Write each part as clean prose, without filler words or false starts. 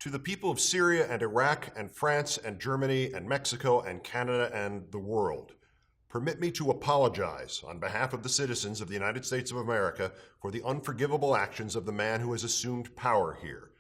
To the people of Syria and Iraq and France and Germany and Mexico and Canada and the world, permit me to apologize on behalf of the citizens of the United States of America for the unforgivable actions of the man who has assumed power here.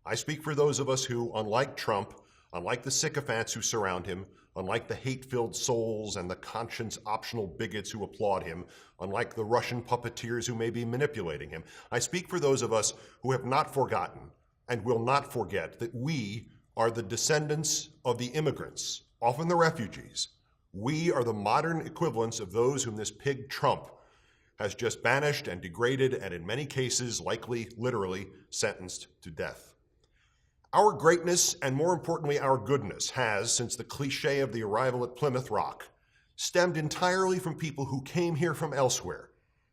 I speak for those of us who, unlike Trump, unlike the sycophants who surround him, unlike the hate-filled souls and the conscience-optional bigots who applaud him, unlike the Russian puppeteers who may be manipulating him, I speak for those of us who have not forgotten and will not forget that we are the descendants of the immigrants, often the refugees. We are the modern equivalents of those whom this pig Trump has just banished and degraded and in many cases, likely, literally, sentenced to death. Our greatness, and more importantly, our goodness, has, since the cliche of the arrival at Plymouth Rock, stemmed entirely from people who came here from elsewhere.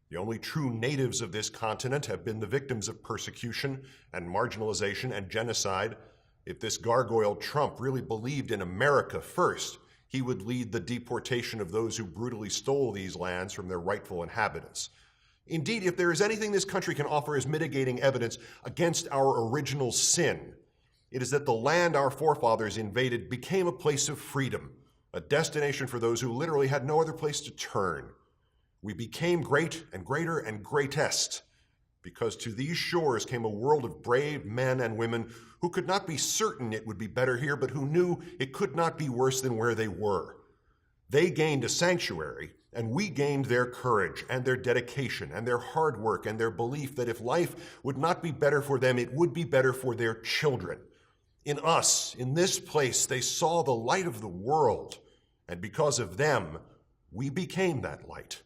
The only true natives of this continent have been the victims of persecution and marginalization and genocide. If this gargoyle Trump really believed in America first, he would lead the deportation of those who brutally stole these lands from their rightful inhabitants. Indeed, if there is anything this country can offer as mitigating evidence against our original sin, it is that the land our forefathers invaded became a place of freedom, a destination for those who literally had no other place to turn. We became great and greater and greatest because to these shores came a world of brave men and women who could not be certain it would be better here, but who knew it could not be worse than where they were. They gained a sanctuary, and we gained their courage and their dedication and their hard work and their belief that if life would not be better for them, it would be better for their children. In us, in this place, they saw the light of the world, and because of them, we became that light.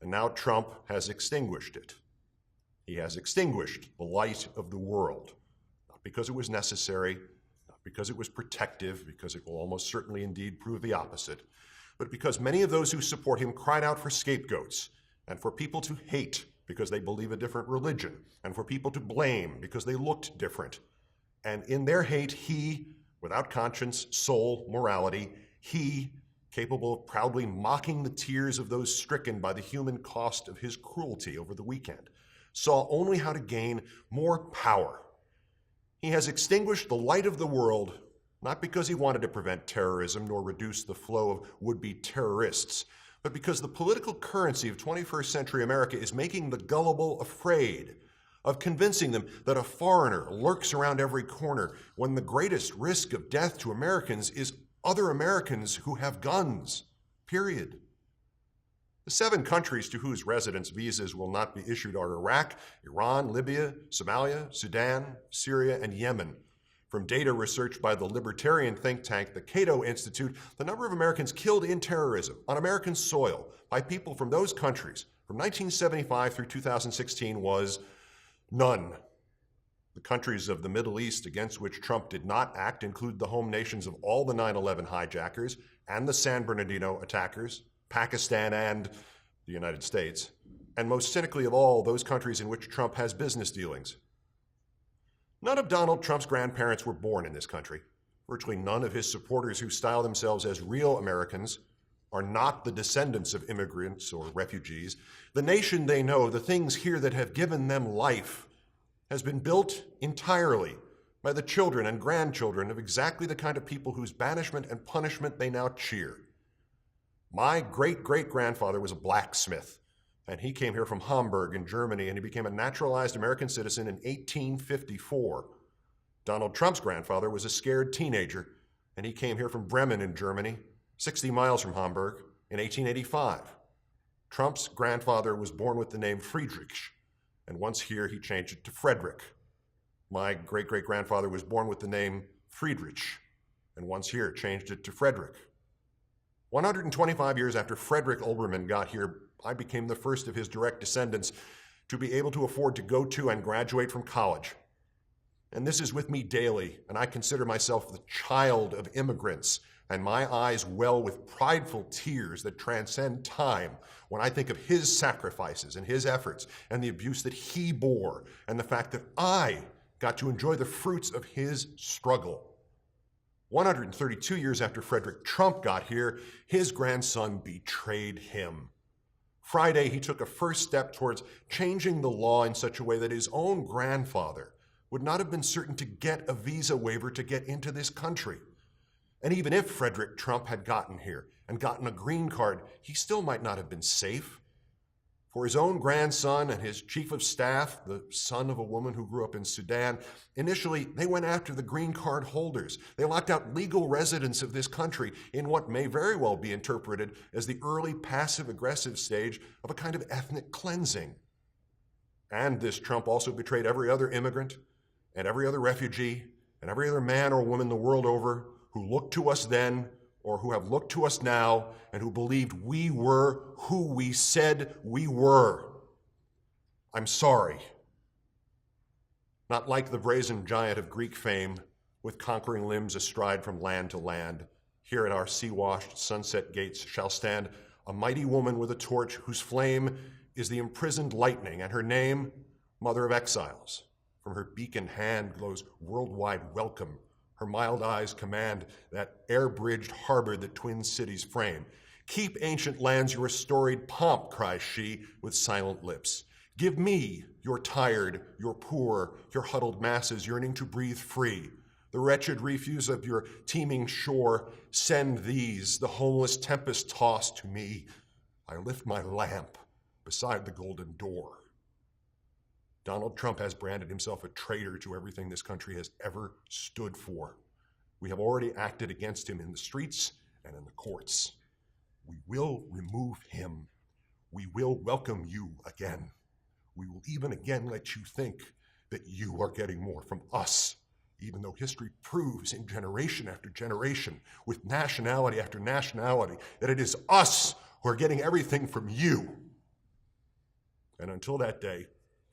And now Trump has extinguished it. He has extinguished the light of the world, not because it was necessary, not because it was protective, because it will almost certainly indeed prove the opposite, but because many of those who support him cried out for scapegoats and for people to hate because they believe a different religion, and for people to blame because they looked different. And in their hate, he, without conscience, soul, morality, he, capable of proudly mocking the tears of those stricken by the human cost of his cruelty over the weekend, saw only how to gain more power. He has extinguished the light of the world, not because he wanted to prevent terrorism nor reduce the flow of would-be terrorists, but because the political currency of 21st century America is making the gullible afraid of convincing them that a foreigner lurks around every corner when the greatest risk of death to Americans is other Americans who have guns, period. The 7 countries to whose residents visas will not be issued are Iraq, Iran, Libya, Somalia, Sudan, Syria, and Yemen. From data researched by the libertarian think tank, the Cato Institute, the number of Americans killed in terrorism on American soil by people from those countries from 1975 through 2016 was none. The countries of the Middle East against which Trump did not act include the home nations of all the 9/11 hijackers and the San Bernardino attackers, Pakistan and the United States, and most cynically of all, those countries in which Trump has business dealings. None of Donald Trump's grandparents were born in this country. Virtually none of his supporters who style themselves as real Americans are not the descendants of immigrants or refugees. The nation they know, the things here that have given them life, has been built entirely by the children and grandchildren of exactly the kind of people whose banishment and punishment they now cheer. My great-great-grandfather was a blacksmith, and he came here from Hamburg in Germany, and he became a naturalized American citizen in 1854. Donald Trump's grandfather was a scared teenager, and he came here from Bremen in Germany, 60 miles from Hamburg, in 1885. Trump's grandfather was born with the name Friedrich, and once here he changed it to Frederick. My great-great-grandfather was born with the name Friedrich, and once here changed it to Frederick. 125 years after Frederick Olbermann got here, I became the first of his direct descendants to be able to afford to go to and graduate from college. And this is with me daily, and I consider myself the child of immigrants, and my eyes well with prideful tears that transcend time when I think of his sacrifices and his efforts and the abuse that he bore and the fact that I got to enjoy the fruits of his struggle. 132 years after Frederick Trump got here, his grandson betrayed him. Friday, he took a first step towards changing the law in such a way that his own grandfather would not have been certain to get a visa waiver to get into this country. And even if Frederick Trump had gotten here and gotten a green card, he still might not have been safe. For his own grandson and his chief of staff, the son of a woman who grew up in Sudan, initially they went after the green card holders. They locked out legal residents of this country in what may very well be interpreted as the early passive-aggressive stage of a kind of ethnic cleansing. And this Trump also betrayed every other immigrant and every other refugee and every other man or woman the world over who looked to us then or who have looked to us now and who believed we were who we said we were. I'm sorry. Not like the brazen giant of Greek fame, with conquering limbs astride from land to land, here at our sea-washed sunset gates shall stand a mighty woman with a torch whose flame is the imprisoned lightning, and her name, Mother of Exiles. From her beacon hand glows worldwide welcome. Her mild eyes command that air-bridged harbor that twin cities frame. Keep ancient lands your storied pomp, cries she with silent lips. Give me your tired, your poor, your huddled masses yearning to breathe free. The wretched refuse of your teeming shore, send these, the homeless tempest-tossed, to me. I lift my lamp beside the golden door. Donald Trump has branded himself a traitor to everything this country has ever stood for. We have already acted against him in the streets and in the courts. We will remove him. We will welcome you again. We will even again let you think that you are getting more from us, even though history proves in generation after generation, with nationality after nationality, that it is us who are getting everything from you. And until that day,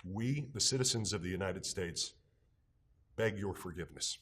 we, the citizens of the United States, beg your forgiveness.